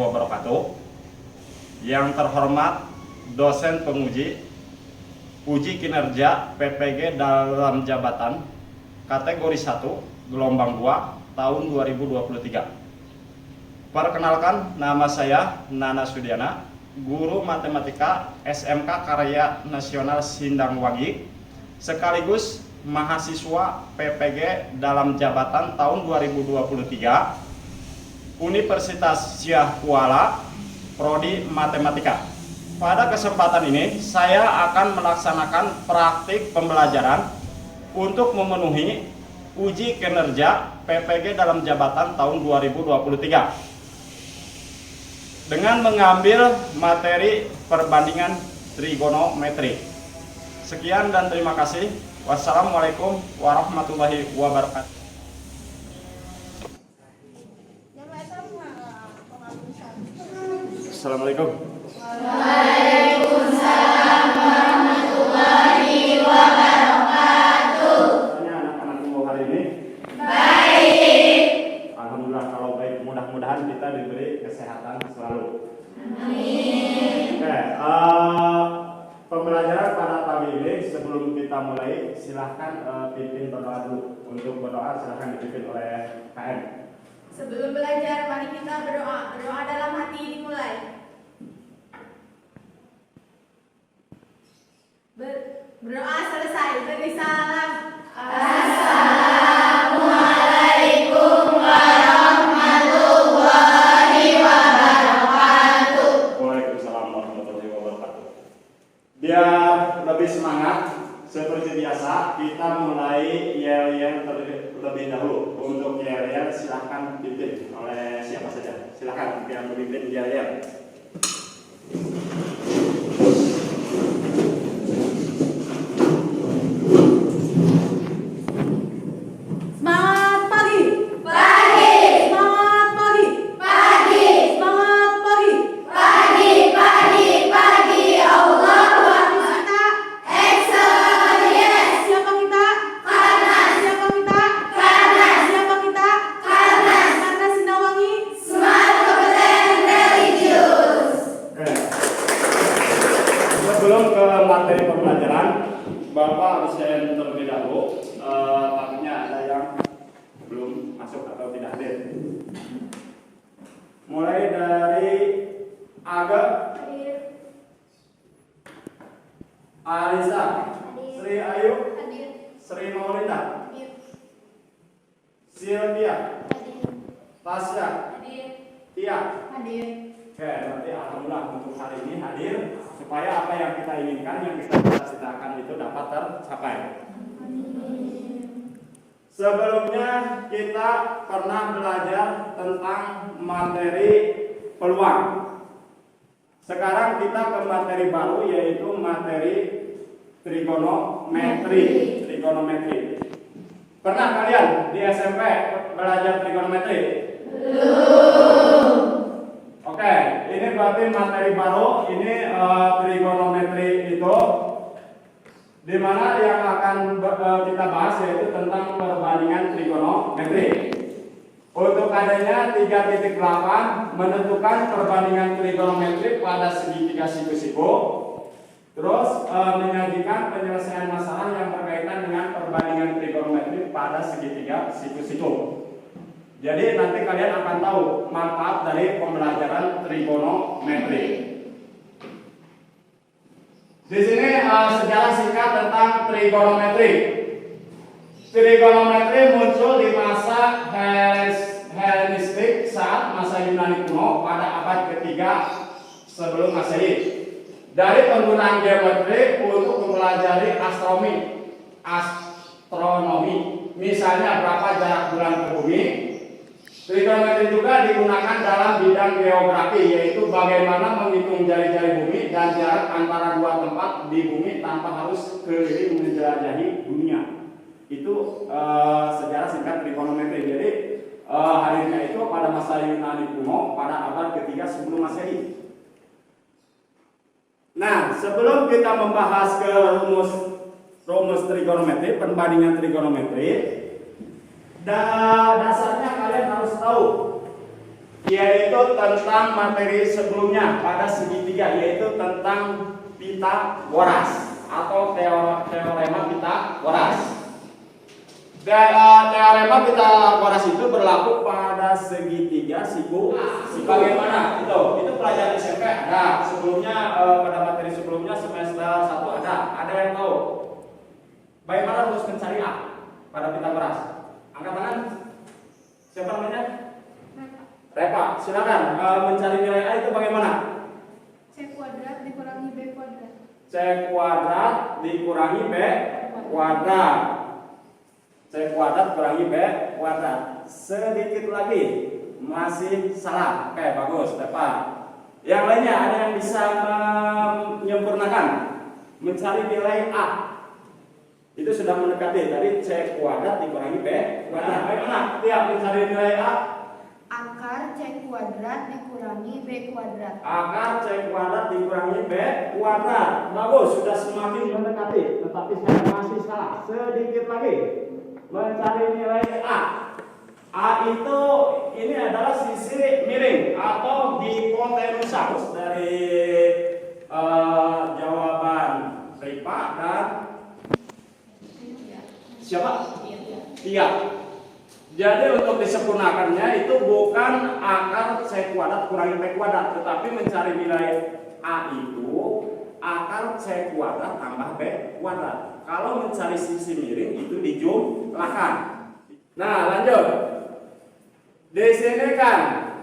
wabarakatuh. Yang terhormat dosen penguji uji kinerja PPG dalam jabatan kategori 1 gelombang 2 tahun 2023. Perkenalkan, nama saya Nana Sudiana, guru matematika SMK Karya Nasional Sindangwangi, sekaligus mahasiswa PPG dalam jabatan tahun 2023 Universitas Syah Kuala, Prodi Matematika. Pada kesempatan ini saya akan melaksanakan praktik pembelajaran untuk memenuhi uji kinerja PPG dalam jabatan tahun 2023 dengan mengambil materi perbandingan trigonometri. Sekian dan terima kasih. Wassalamualaikum warahmatullahi wabarakatuh. Assalamualaikum. Waalaikumsalam warahmatullahi wabarakatuh. Anak-anakku hari ini baik. Alhamdulillah, kalau baik, mudah-mudahan kita diberi kesehatan selalu. Amin. Oke, pembelajaran pada pagi ini sebelum kita mulai silahkan pimpin berdoa dulu. Untuk berdoa silahkan dipimpin oleh KM. Sebelum belajar, mari kita berdoa. Berdoa dalam hati dimulai. Berdoa selesai, beri salam. Assalamualaikum warahmatullahi wabarakatuh. Waalaikumsalam warahmatullahi wabarakatuh. Biar lebih semangat, seperti biasa kita mulai yel-yel terlebih dahulu. Untuk yel-yel silahkan dipimpin oleh siapa saja. Silahkan yang memimpin yel-yel. Sebelum ke materi pembelajaran, Bapak harus share terlebih dahulu. Takutnya ada yang belum masuk atau tidak hadir. Mulai dari Aga, Alisa, Sri Ayu, Sri Maulinda, Sylvia, Tasya, Tia. Oke, berarti alhamdulillah untuk hari ini hadir supaya apa yang kita inginkan, yang kita cita-citakan itu dapat tercapai. Sebelumnya kita pernah belajar tentang materi peluang. Sekarang kita ke materi baru, yaitu materi trigonometri. Pernah kalian di SMP belajar trigonometri? Oke, ini berarti materi baru. Ini trigonometri itu di mana yang akan kita bahas yaitu tentang perbandingan trigonometri. Untuk adanya 3.8 menentukan perbandingan trigonometri pada segitiga siku-siku. Terus menyajikan penyelesaian masalah yang berkaitan dengan perbandingan trigonometri pada segitiga siku-siku. Jadi nanti kalian akan tahu manfaat dari pembelajaran trigonometri. Di sini sejarah singkat tentang trigonometri. Trigonometri muncul di masa Helenistik saat masa Yunani kuno pada abad ketiga sebelum Masehi. Dari penggunaan geometri untuk mempelajari astronomi, misalnya berapa jarak bulan ke bumi. Trigonometri juga digunakan dalam bidang geografi, yaitu bagaimana menghitung jari-jari bumi dan jarak antara dua tempat di bumi tanpa harus keliling menjelajahi dunia. Itu sejarah singkat trigonometri. Jadi hadirnya itu pada masa Yunani kuno pada abad ketiga sebelum Masehi. Nah, sebelum kita membahas ke rumus trigonometri, perbandingan trigonometri, dasarnya kalian harus tahu yaitu tentang materi sebelumnya pada segitiga, yaitu tentang Pitagoras atau teorema Pitagoras. Teorema Pitagoras itu berlaku pada segitiga siku. Bagaimana? Itu pelajaran SMP ada. Sebelumnya pada materi sebelumnya semester 1 ada yang tahu. Bagaimana harus mencari A pada Pitagoras? Angkat tangan. Siapa namanya? Repa. Silakan mencari nilai A itu bagaimana? C kuadrat dikurangi B kuadrat. C kuadrat dikurangi B kuadrat. C kuadrat kurangi B kuadrat. Sedikit lagi masih salah. Oke, bagus, tepat. Yang lainnya ada yang bisa menyempurnakan, mencari nilai A. Itu sudah mendekati. Tadi C kuadrat dikurangi B kuadrat. Bagaimana? Tiap mencari nilai A. Akar C kuadrat dikurangi B kuadrat. Akar C kuadrat dikurangi B kuadrat. Bagus, sudah semakin mendekati. Tetapi saya masih salah. Sedikit lagi. Mencari nilai A. A itu ini adalah sisi miring atau hipotenusa dari jawaban Ripa dan siapa? Tiap. Jadi untuk disempurnakannya itu bukan akar C kuadrat kurangi B kuadrat, tetapi mencari nilai A itu akar C kuadrat tambah B kuadrat. Kalau mencari sisi miring itu dijumlahkan. Nah, lanjut. Di sini kan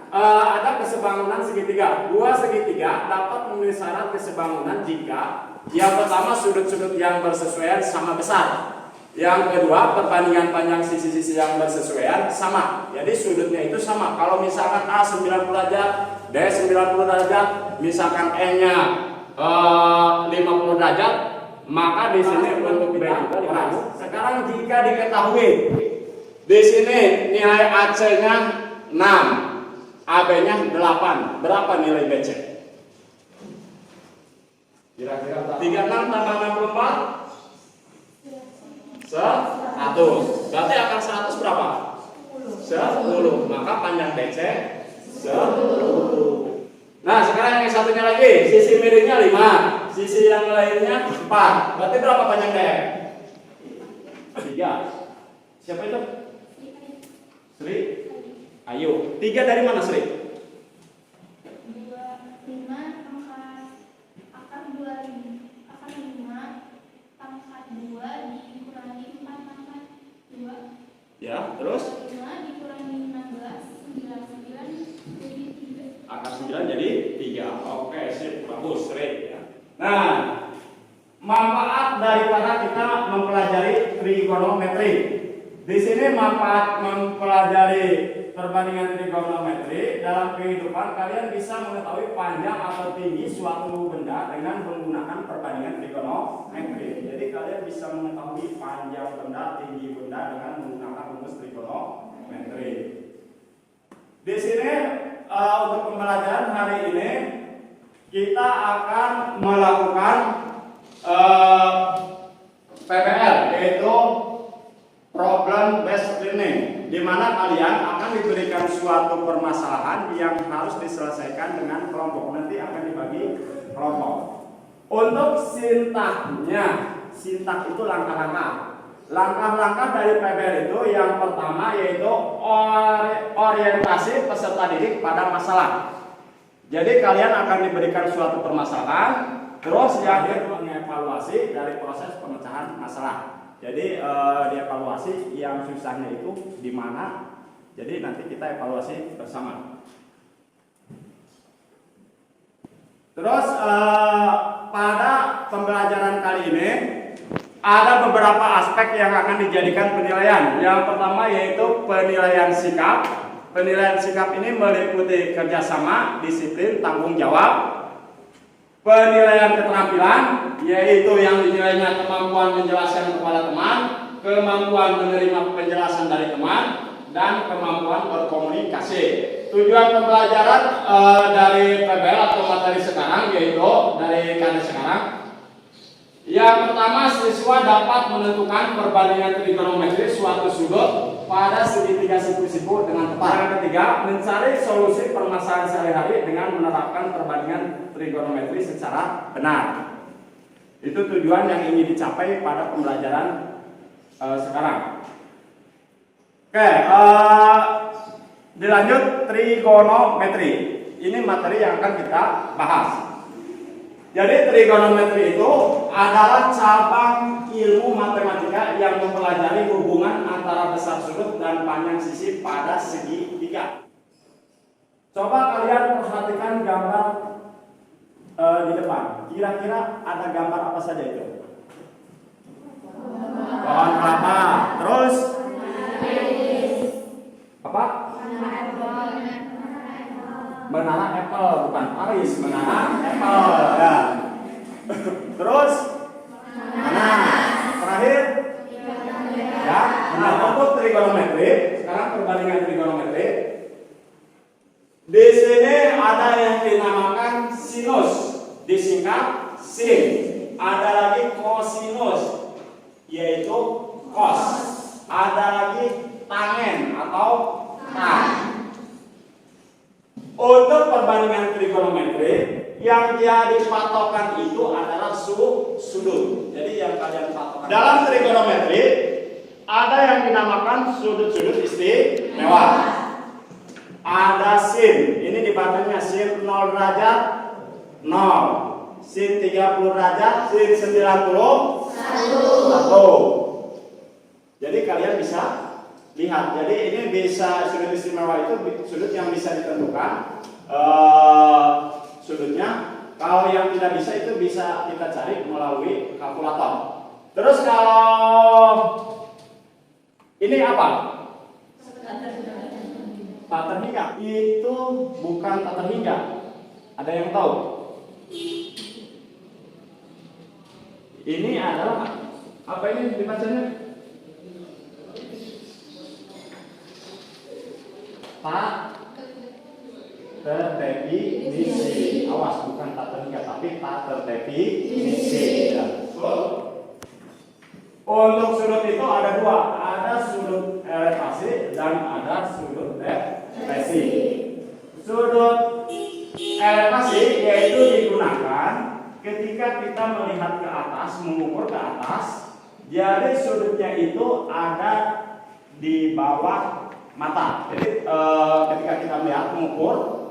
ada kesebangunan segitiga. Dua segitiga dapat memenuhi syarat kesebangunan jika yang pertama sudut-sudut yang bersesuaian sama besar. Yang kedua perbandingan panjang sisi-sisi yang bersesuaian sama. Jadi sudutnya itu sama. Kalau misalkan A 90 derajat, D 90 derajat, misalkan E-nya 50 derajat, maka di sini bentuk B juga 50. Sekarang jika diketahui di sini nilai AC-nya 6, AB-nya 8, berapa nilai BC? Kira-kira 36 tambah 64 100. Berarti akar 100 berapa? 10. Maka panjang BC 10. Nah, sekarang yang satunya lagi, sisi miringnya 5, sisi yang lainnya 4. Berarti berapa panjang DF? 3. Siapa itu? Sri? Ayo, 3 dari mana Sri? 5 akar 5 pangkat 2 dikurangi 4 pangkat 2. Ya, terus? 5 dikurangi 16, 9 jadi 3. Akar 9 jadi 3. Oke, sip, bagus, Sri. Nah, manfaat daripada kita mempelajari trigonometri. Di sini manfaat mempelajari perbandingan trigonometri dalam kehidupan, kalian bisa mengetahui panjang atau tinggi suatu benda dengan menggunakan perbandingan trigonometri. Jadi kalian bisa mengetahui panjang benda, tinggi benda dengan menggunakan rumus trigonometri. Di sini untuk pembelajaran hari ini kita akan melakukan PBL, yaitu problem based learning, di mana kalian akan diberikan suatu permasalahan yang harus diselesaikan dengan kelompok. Nanti akan dibagi kelompok. Untuk sintaknya, sintak itu langkah-langkah. Langkah-langkah dari PBL itu yang pertama yaitu orientasi peserta didik pada masalah. Jadi kalian akan diberikan suatu permasalahan, terus yang kedua mengevaluasi dari proses pemecahan masalah. Jadi dievaluasi yang susahnya itu di mana. Jadi nanti kita evaluasi bersama. Terus pada pembelajaran kali ini ada beberapa aspek yang akan dijadikan penilaian. Yang pertama yaitu penilaian sikap. Penilaian sikap ini meliputi kerjasama, disiplin, tanggung jawab. Penilaian keterampilan, yaitu yang dinilainya kemampuan menjelaskan kepada teman, kemampuan menerima penjelasan dari teman, dan kemampuan berkomunikasi. Tujuan pembelajaran dari PBL atau materi sekarang, yaitu dari KD sekarang. Yang pertama, siswa dapat menentukan perbandingan trigonometri suatu sudut pada segitiga siku-siku dengan tepat. Yang ketiga, mencari solusi permasalahan sehari-hari dengan menerapkan perbandingan trigonometri secara benar. Itu tujuan yang ingin dicapai pada pembelajaran sekarang. Oke, dilanjut trigonometri. Ini materi yang akan kita bahas. Jadi trigonometri itu adalah cabang ilmu matematika yang mempelajari hubungan antara besar sudut dan panjang sisi pada segitiga. Coba kalian perhatikan gambar di depan. Kira-kira ada gambar apa saja itu? Pohon kelapa. Terus apa? Menara Apple, bukan Paris, menara Apple. Ya. Terus mana? Terakhir ya. Nah, untuk trigonometri, sekarang perbandingan trigonometri. Di sini ada yang dinamakan sinus, disingkat sin. Ada lagi kosinus, yaitu cos. Ada lagi tangen atau tan. Untuk perbandingan trigonometri, yang jadi patokan itu adalah sudut. Jadi yang kalian patokan dalam trigonometri ada yang dinamakan sudut-sudut istimewa. Ada sin, ini dibatanya sin 0 derajat 0, sin 30 derajat, sin 91. Jadi kalian bisa lihat, jadi ini bisa sudut istimewa itu sudut yang bisa ditentukan sudutnya. Kalau yang tidak bisa itu bisa kita cari melalui kalkulator. Terus kalau ini apa? Tak terhingga. Itu bukan tak terhingga. Ada yang tahu? Ini adalah apa ini dibacanya? Tak terdefinisi. Awas, bukan tak terhingga, tapi tak terdefinisi. Ya. Untuk sudut itu ada dua, ada sudut elevasi dan ada sudut depresi. Sudut elevasi yaitu digunakan ketika kita melihat ke atas, mengukur ke atas. Jadi sudutnya itu ada di bawah mata. Jadi ketika kita melihat mengukur,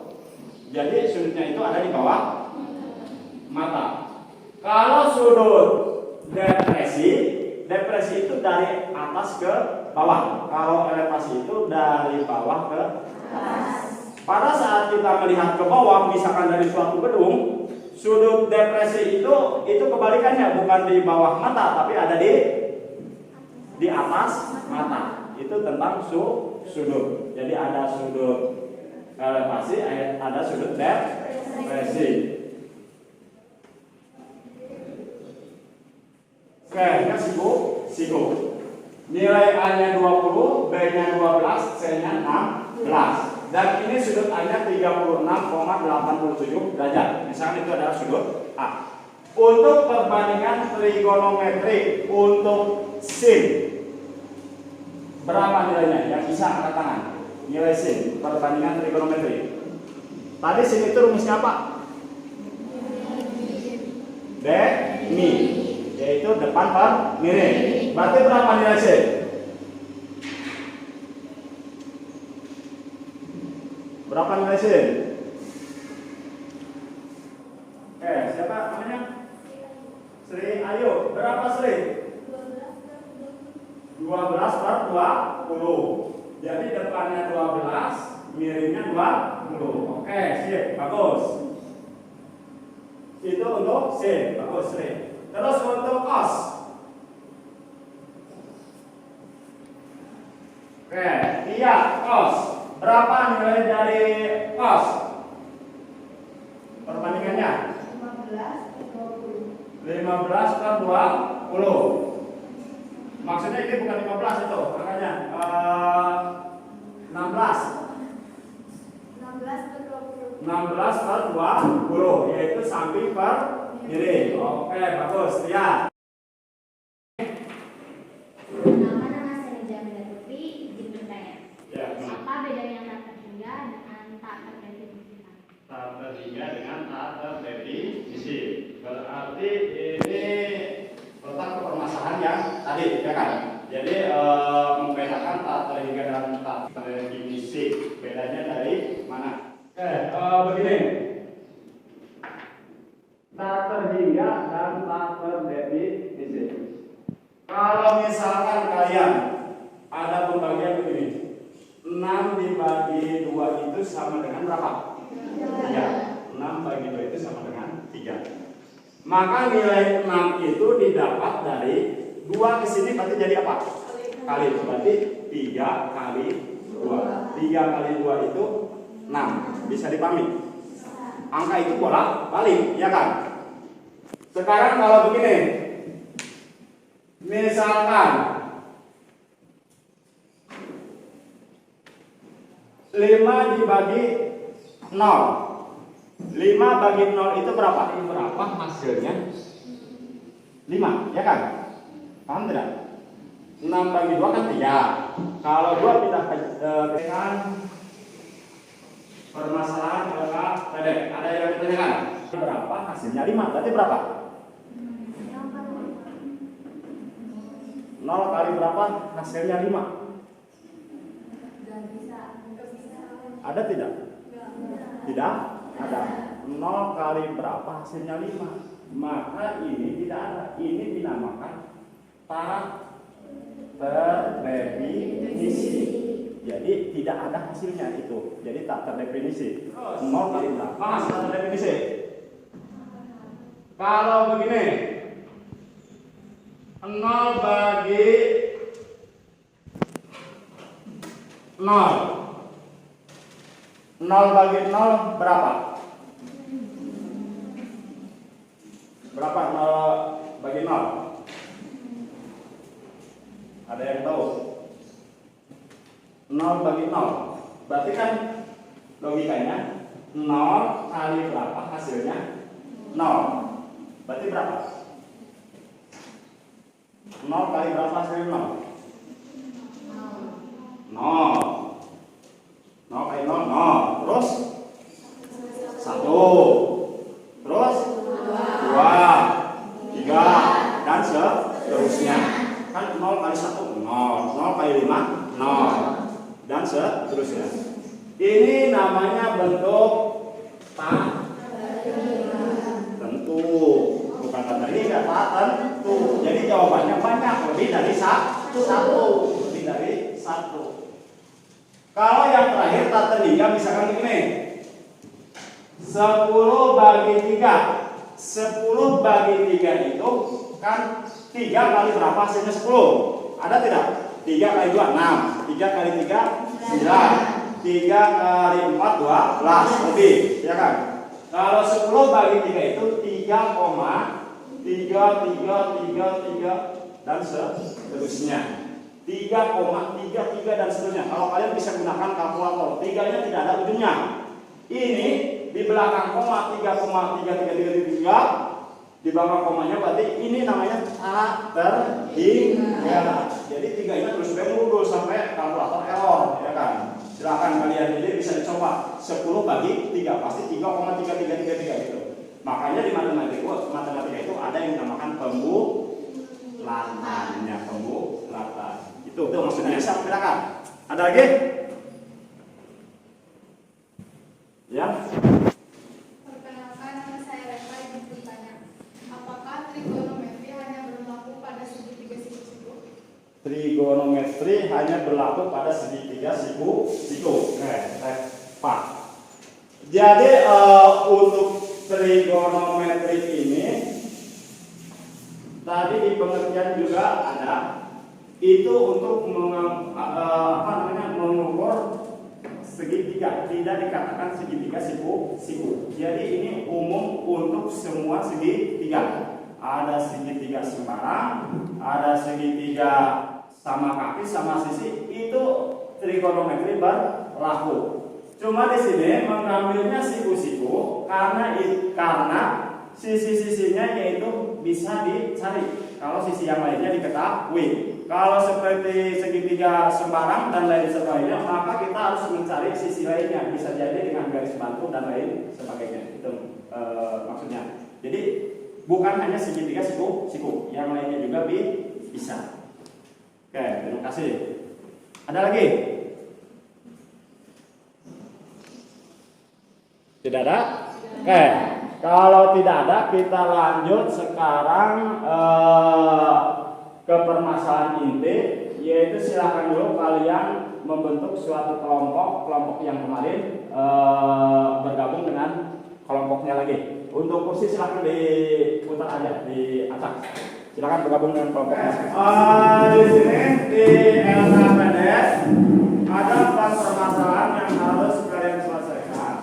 jadi sudutnya itu ada di bawah mata. Kalau sudut depresi itu dari atas ke bawah. Kalau elevasi itu dari bawah ke atas. Pada saat kita melihat ke bawah, misalkan dari suatu gedung, sudut depresi itu kebalikannya, bukan di bawah mata, tapi ada di atas mata. Itu tentang sudut. Jadi ada sudut elevasi, ada sudut depresi. Oke, ini siku. Nilai A-nya 20, B-nya 12, C-nya 16. Dan ini sudut A-nya 36,87 derajat. Misalnya itu adalah sudut A. Untuk perbandingan trigonometri untuk sin, berapa nilainya? Yang bisa angkat tangan. Nilai sin, perbandingan trigonometri. Tadi sin itu rumusnya apa? Demi, yaitu depan per miring. Berarti berapa nilai sin? Berapa nilai sin? Siapa namanya? Sri Ayu. Berapa Sri? 12 per 20. Jadi depannya 12, miringnya 20. Oke, sip, bagus. Itu untuk sin, bagus Sri. Terus untuk cos. Iya, cos. Berapa nilai dari cos? Perbandingannya? 15 per 20. Maksudnya ini bukan 15 itu, makanya 16. 16 per 20, yaitu samping per miring. Oke, bagus. Ya. Nama saya Jamila Putri, terhingga dengan tak terdefinisi. Berarti ini letak permasalahan yang tadi, ya kan? Jadi membedakan tak terhingga dan tak terdefinisi. Bedanya dari mana? Begini. Tak terhingga dan tak terdefinisi. Kalau misalkan kalian ada pembagian begini, 6 dibagi 2 itu sama dengan berapa? 3. 6 bagi 2 itu sama dengan 3. Maka nilai 6 itu didapat dari 2 ke sini berarti jadi apa? Kali. Berarti 3 kali 2. 3 kali 2 itu 6. Bisa dipahami? Angka itu bolak balik, ya kan? Sekarang kalau begini, misalkan 5 dibagi 0. 5 bagi 0 itu berapa? Berapa hasilnya? 5, ya kan? Paham tidak? 6 bagi 2 kan 3. Kalau 2 pindah dengan permasalahan adalah ada yang ditanyakan. Berapa hasilnya 5? Berarti berapa? 0 kali berapa hasilnya 5? Ada tidak? Tidak ada. 0 kali berapa hasilnya 5? Maka ini tidak ada. Ini dinamakan tak terdefinisi. Jadi tidak ada hasilnya itu. Jadi tak terdefinisi. 0 kali berapa hasil terdefinisi? Kalau begini, 0 bagi 0. 0 bagi 0 berapa? Berapa 0 bagi 0? Ada yang tahu? 0 bagi 0. Berarti kan logikanya 0 kali berapa hasilnya? 0. Berarti berapa? 0 kali berapa hasilnya 0? 0. 0 kali 0, 0. Terus 1. Terus 2, 3, dan seterusnya. Kan 0 kali 1, 0. 0 kali 5, 0. Dan seterusnya. Ini namanya bentuk tak tentu. Bukan tak terhingga, tak tentu. Jadi jawabannya banyak, lebih dari 1. Lebih dari 1. Kalau yang terakhir tak terhingga, misalkan begini, 10 bagi 3. 10 bagi 3 itu kan 3 kali berapa hasilnya 10? Ada tidak? 3 kali 2, 6. 3 kali 3, 9. 3 kali 4, 12. Lebih, ya kan? Kalau 10 bagi 3 itu 3,3 dan seterusnya. 3,33 dan seterusnya. Kalau kalian bisa gunakan kalkulator, 3-nya tidak ada ujungnya. Ini di belakang koma 3,3333, di belakang komanya berarti ini namanya tak terhingga. Jadi 3-nya terus berurut sampai kalkulator error, ya kan? Silakan kalian jadi bisa dicoba. 10 bagi 3 pasti 3,3333 gitu. Makanya di matematika itu ada yang dinamakan pembulatannya, pembulatan. Itu maksudnya bisa bedakan. Ada lagi? Ya. Perkenalkan, nama saya Reva yang bertanya, apakah trigonometri hanya berlaku pada segitiga siku-siku? Trigonometri hanya berlaku pada segitiga siku-siku. Pak. Jadi untuk trigonometri ini tadi di pengertian juga ada itu untuk mengukur segitiga, tidak dikatakan segitiga siku-siku. Jadi ini umum untuk semua segitiga. Ada segitiga sembarang, ada segitiga sama kaki sama sisi, itu trigonometri berlaku. Cuma di sini mengambilnya siku-siku karena sisi-sisinya yaitu bisa dicari. Kalau sisi yang lainnya diketahui. Kalau seperti segitiga sembarang dan lain sebagainya, maka kita harus mencari sisi lainnya. Bisa jadi dengan garis bantu dan lain sebagainya. Jadi bukan hanya segitiga siku, yang lainnya juga bisa. Oke, terima kasih. Ada lagi? Tidak ada? Oke, kalau tidak ada kita lanjut sekarang ke permasalahan inti, yaitu silakan dulu kalian membentuk suatu kelompok yang kemarin bergabung dengan kelompoknya lagi. Untuk kursi silakan diputar aja, diacak. Silakan bergabung dengan kelompoknya. Di sini di LKPDS ada 4 permasalahan yang harus kalian selesaikan.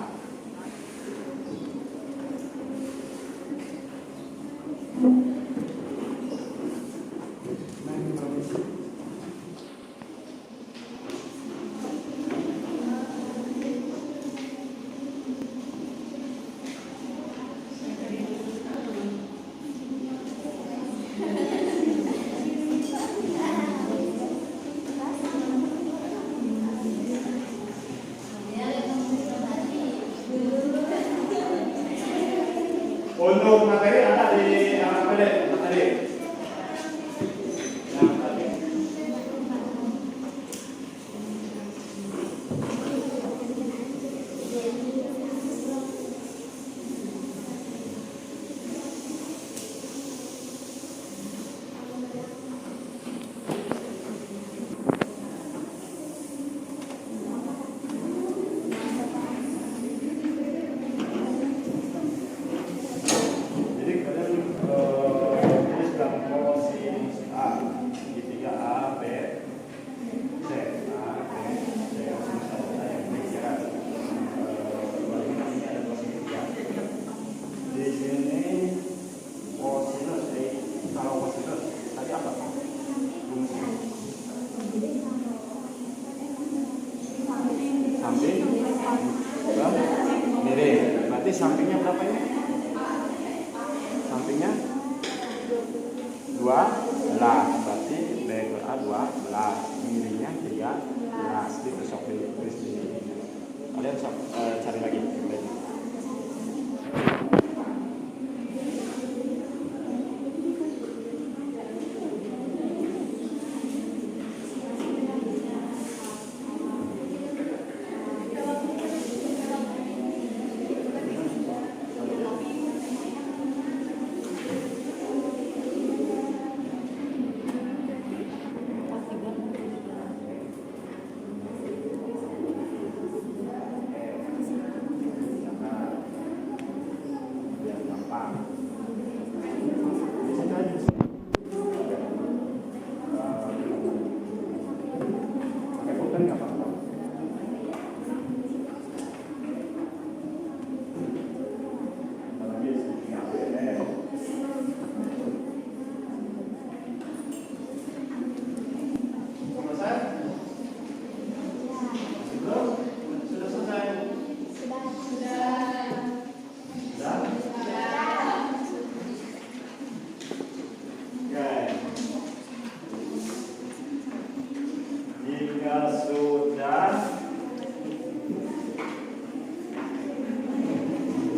Untuk materi ada di LKPD materi. Sampingnya berapa ini? Sampingnya 12, berarti BQA 12, miringnya 13. Di besok tulis di. Kalian cari lagi.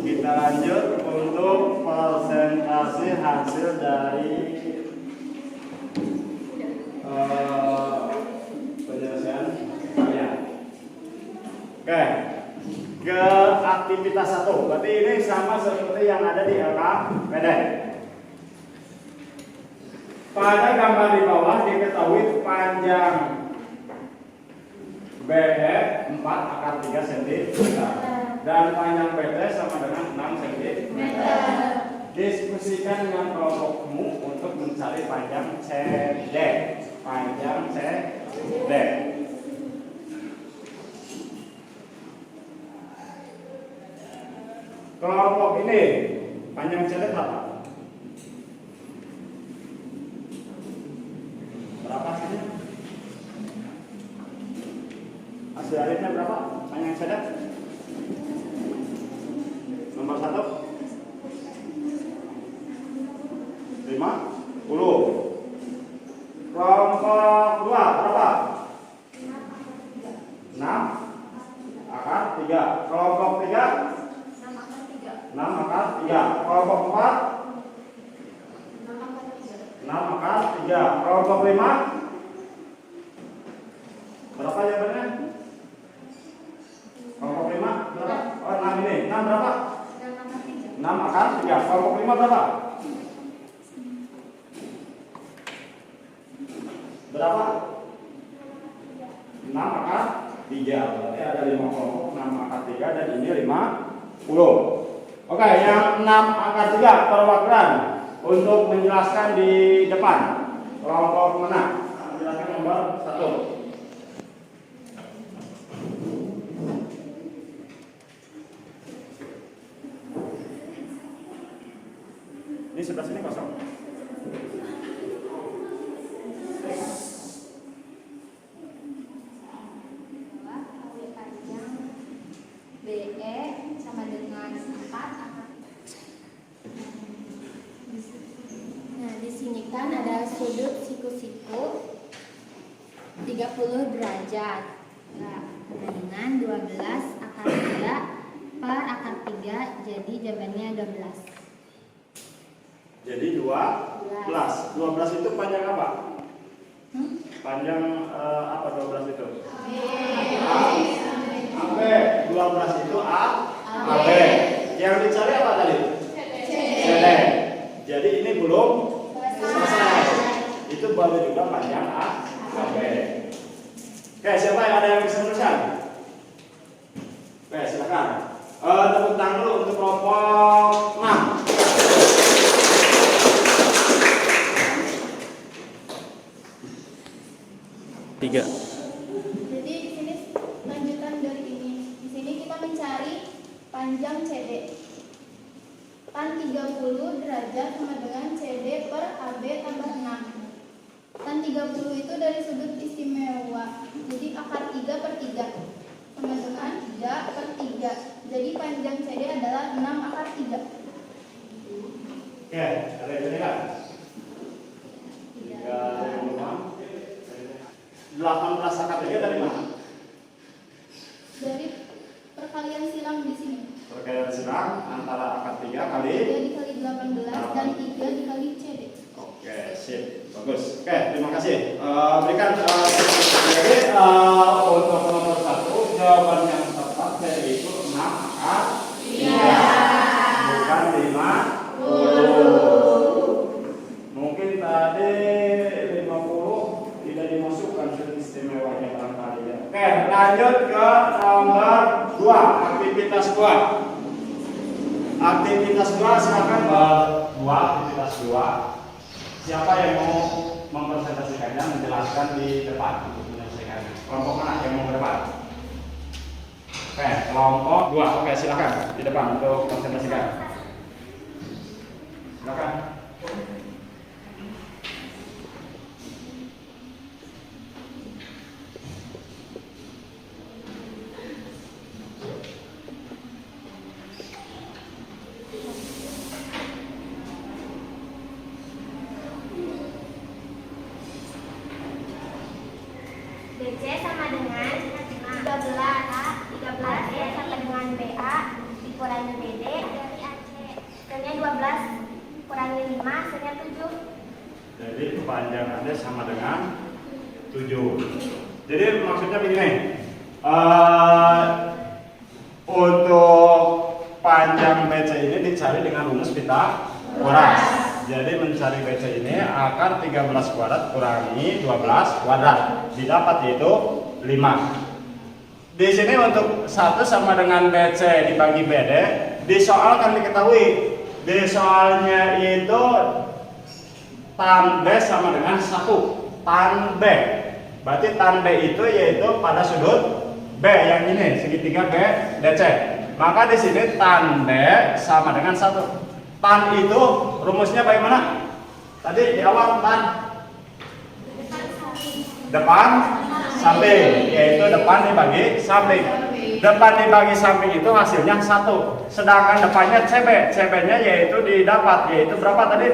Kita lanjut untuk persentase hasil dari penyelesaian kalian. Oke, ke aktivitas 1. Berarti ini sama seperti yang ada di LKPD. Pada gambar di bawah diketahui panjang BE 4 akar 3 cm dan panjang PT sama dengan 6 cm. Diskusikan dengan kelompokmu untuk mencari panjang CD. Panjang CD. Kelompok ini panjang CD berapa? Berapa sih? Hasil akhirnya berapa? Panjang CD? Nomor 1 50. Kelompok 2 berapa? 6 akar 3. Kelompok 3 6 6 akar 3. Kelompok 4 6 akar 3. Kelompok 5 berapa jawabannya? Kelompok 5 berapa? Oh 6 ini. 6 berapa? 6 akar 3. Kelompok 5 berapa? Berapa? 6 akar 3. Berarti ada 5 kelompok 6 akar 3 dan ini 50. Oke, yang 6 akar 3 perwakilan untuk menjelaskan di depan. Kelompok mana? Menjelaskan nomor 1. Ini sebelah sini kosong. BE sama dengan 4 akar. Nah, di sini kan ada sudut siku-siku 30 derajat. Nah, dengan 12 akar 3 per akar 3, jadi jawabannya 12. Jadi 12. 12 itu panjang apa? Panjang apa 12 itu? AB. 12 itu AB. Yang dicari apa tadi? CD. Jadi ini belum selesai. Itu baru juga panjang AB. Oke, siapa yang ada yang bisa menuliskan? Oke, silakan. Tepuk tangan dulu untuk kelompok 6. Tiga. Jadi di sini lanjutan dari ini. Di sini kita mencari panjang CD. Tan 30 derajat sama dengan CD per AB tambah 6. Tan 30 itu dari sudut istimewa. Jadi akar 3 per 3 sama dengan 3 per 3. Jadi panjang CD adalah 6 akar 3. Oke, ada yang ini kan? 18 akar 3 dari mana? Dari perkalian silang di sini. Perkalian silang antara akar 3 kali 3 dikali 18 dan 3 dikali CD. Oke, sip. Bagus. Oke, terima kasih. Berikan jadi untuk nomor 1 jawaban yang tepat yaitu 6 akar 3. Bukan 50. Mungkin tadi 50 tidak dimasukkan sudut istimewanya barangkali ya. Oke, lanjut ke nomor 2, aktivitas 2. Aktivitas 2 silakan buat aktivitas 2. Siapa yang mau mempresentasikannya, menjelaskan di depan untuk menyelesaikannya? Kelompok mana yang mau ke depan? Oke, kelompok 2. Oke, silakan di depan untuk mempresentasikan. Silakan. BC sama dengan 13 E sama dengan BA dikurangi BD dari AC. Hasilnya 12 kurangi 5 hasilnya 7. Jadi kepanjangannya sama dengan 7. Jadi maksudnya begini. Untuk panjang BC ini dicari dengan rumus Pitagoras. Jadi mencari BC ini akar 13 kuadrat kurangi 12 kuadrat. Didapat yaitu 5. Di sini untuk 1 sama dengan BC dibagi BD, di soal kan diketahui. Di soalnya itu tan B sama dengan 1. Tan B. Berarti tan B itu yaitu pada sudut B yang ini, segitiga B DC. Maka di sini tan B sama dengan 1. Tan itu rumusnya bagaimana? Tadi di awal tan depan samping, yaitu depan dibagi samping. Depan dibagi samping itu hasilnya 1. Sedangkan depannya CB. CB-nya yaitu didapat, yaitu berapa tadi?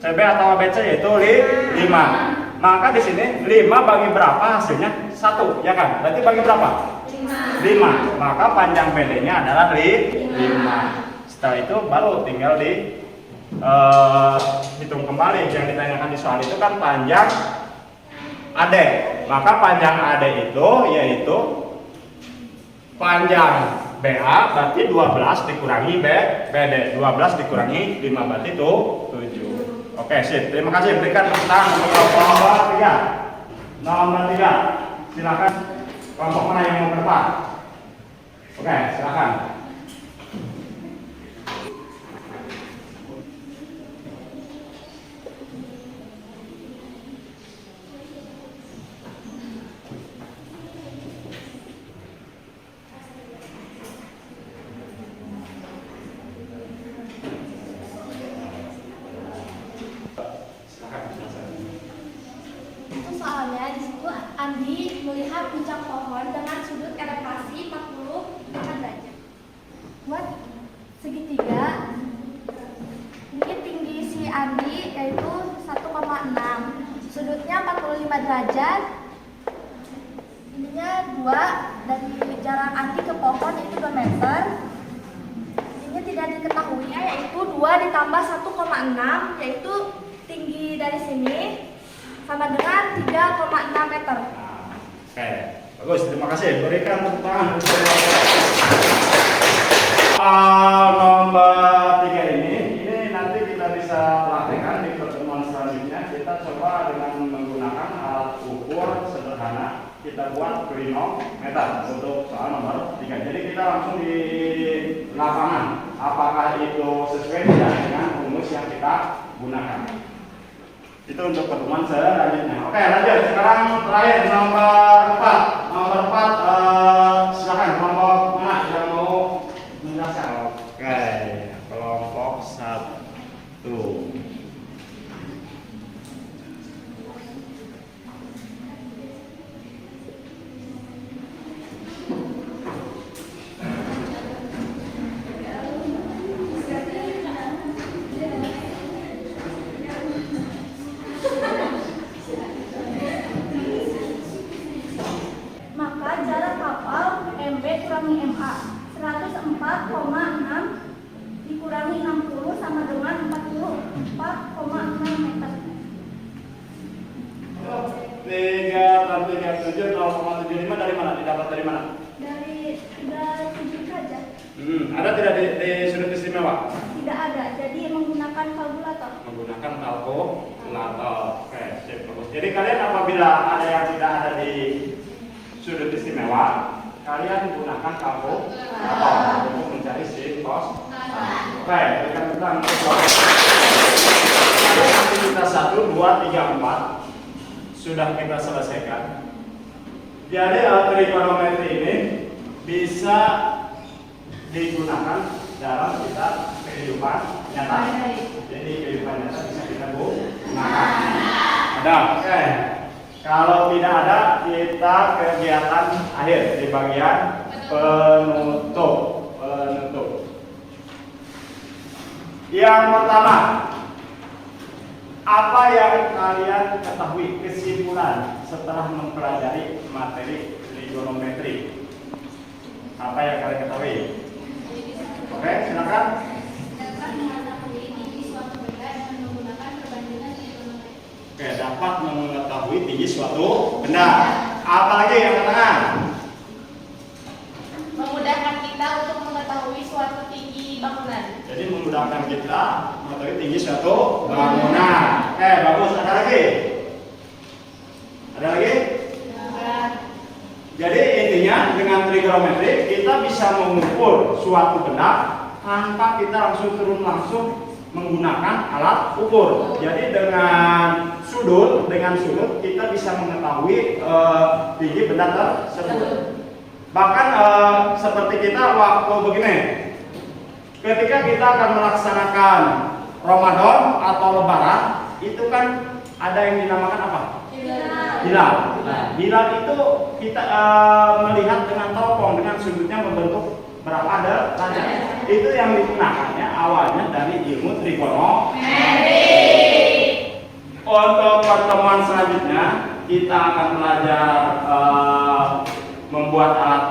CB atau ABC yaitu 5. Maka di sini 5 bagi berapa hasilnya? 1, ya kan? Berarti bagi berapa? 5. Maka panjang BD-nya adalah 5. Setelah itu baru tinggal di hitung kembali. Yang ditanyakan di soal itu kan panjang AD. Maka panjang AD itu yaitu panjang BA berarti 12 dikurangi BD. 12 dikurangi 5 berarti itu 7. Oke, sip. Terima kasih. Berikan tepuk tangan untuk nomor 3. Nomor 3. Silakan. Kelompok mana yang mau berdepan? Oke, silakan. Itu soalnya di situ Andi melihat puncak pohon dengan sudut elevasi 40 derajat. Buat segitiga, ini tinggi si Andi yaitu 1,6, sudutnya 45 derajat, ininya 2, dari jarak Andi ke pohon yaitu 2 meter. Ini tidak diketahuinya yaitu 2 ditambah 1,6 yaitu tinggi dari sini sama dengan 3,6 meter. Oke, bagus. Terima kasih. Berikan tepuk tangan untuk nomor 3 ini nanti kita bisa praktekkan di pertemuan selanjutnya. Kita coba dengan menggunakan alat ukur sederhana. Kita buat klinometer untuk soal nomor 3. Jadi kita langsung di lapangan. Apakah itu sesuai tidak dengan rumus yang kita gunakan? Itu untuk pertemuan selanjutnya. Oke, lanjut. Sekarang terakhir nomor 4. Nomor 4 silakan kelompok mana yang mau menjelaskan? Oke, kelompok 1. Maka jarak kapal MB kurangi MA 104,6 dikurangi 60 sama dengan 44,6 meter. 3,37 0,75 dari mana? Didapat dari mana? Dari 37 derajat. Ada tidak di sudut istimewa? Tidak ada, jadi menggunakan kalkulator. Menggunakan kalkulator. Oke, sip, bagus. Jadi kalian apabila ada yang tidak ada di sudut istimewa, kalian gunakan kalkulator untuk mencari sin cos. Oke, berikan tentang aktivitas 1, 2, 3, 4 sudah kita selesaikan. Jadi trigonometri ini bisa digunakan dalam kita kehidupan nyata. Jadi kehidupan nyata bisa kita gunakan. Ada, oke. Kalau tidak ada, kita kegiatan akhir di bagian penutup. Yang pertama, apa yang kalian ketahui kesimpulan setelah mempelajari materi trigonometri? Apa yang kalian ketahui? Oke, silakan. Oke, dapat mengetahui tinggi suatu benda. Apalagi yang tengah? Memudahkan kita untuk mengetahui suatu tinggi bangunan. Jadi memudahkan kita mengetahui tinggi suatu bangunan. Oke, bagus. Ada lagi? Ada lagi? Jadi intinya dengan trigonometri kita bisa mengukur suatu benda tanpa kita langsung turun langsung menggunakan alat ukur. Jadi dengan sudut kita bisa mengetahui tinggi benda tersebut. Bahkan seperti kita waktu begini, ketika kita akan melaksanakan Ramadan atau Lebaran, itu kan ada yang dinamakan apa? Hilal. Nah, hilal itu kita melihat dengan teropong, dengan sudutnya membentuk berapa derajat. Itu yang digunakannya awalnya dari ilmu trigonometri. Untuk pertemuan selanjutnya kita akan belajar membuat alat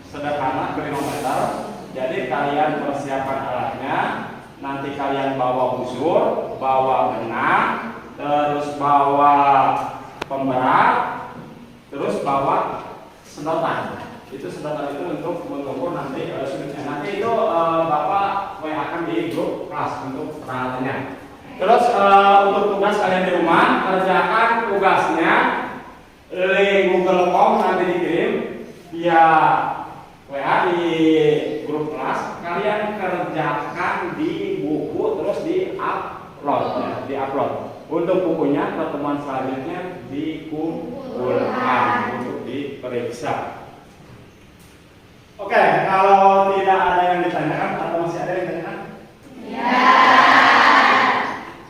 sederhana klinometer Jadi kalian persiapkan alatnya. Nanti kalian bawa busur, bawa benang, terus bawa pemberat, terus bawa sedotan. Itu sedotan itu untuk mengukur nanti sudutnya. Nanti itu Bapak WA-kan di grup kelas untuk peralatannya. Terus untuk tugas kalian di rumah, kerjakan tugasnya link Google Form nanti dikirim via WA di grup kelas. Kalian kerjakan di buku terus di upload. Untuk bukunya pertemuan selanjutnya dikumpulkan untuk diperiksa. Oke, kalau tidak ada yang ditanyakan atau masih ada yang ditanyakan? Ya.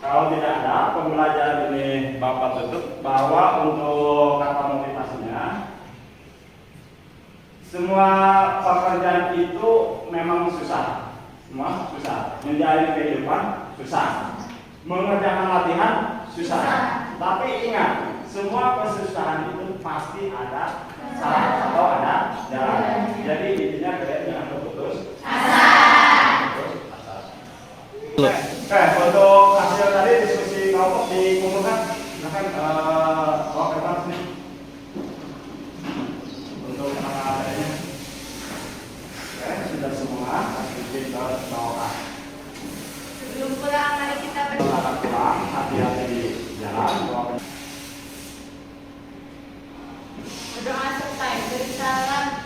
Kalau tidak ada, pembelajaran ini Bapak tutup bahwa untuk kata motivasinya, semua pekerjaan itu memang susah. Semua susah. Menjalani kehidupan susah. Mengerjakan latihan susah. Tapi ingat, semua kesusahan itu pasti ada salah atau ada jalan. Jadi intinya kalian jangan berputus asa. Untuk hasil tadi diskusi kelompok dikumpulkan. Silakan bawa kertas ini untuk adanya. Sudah semua sedikit bawakan. Sebelum pulang mari kita Selamat pulang, hati-hati di jalan. berdoa selesai. Beri salam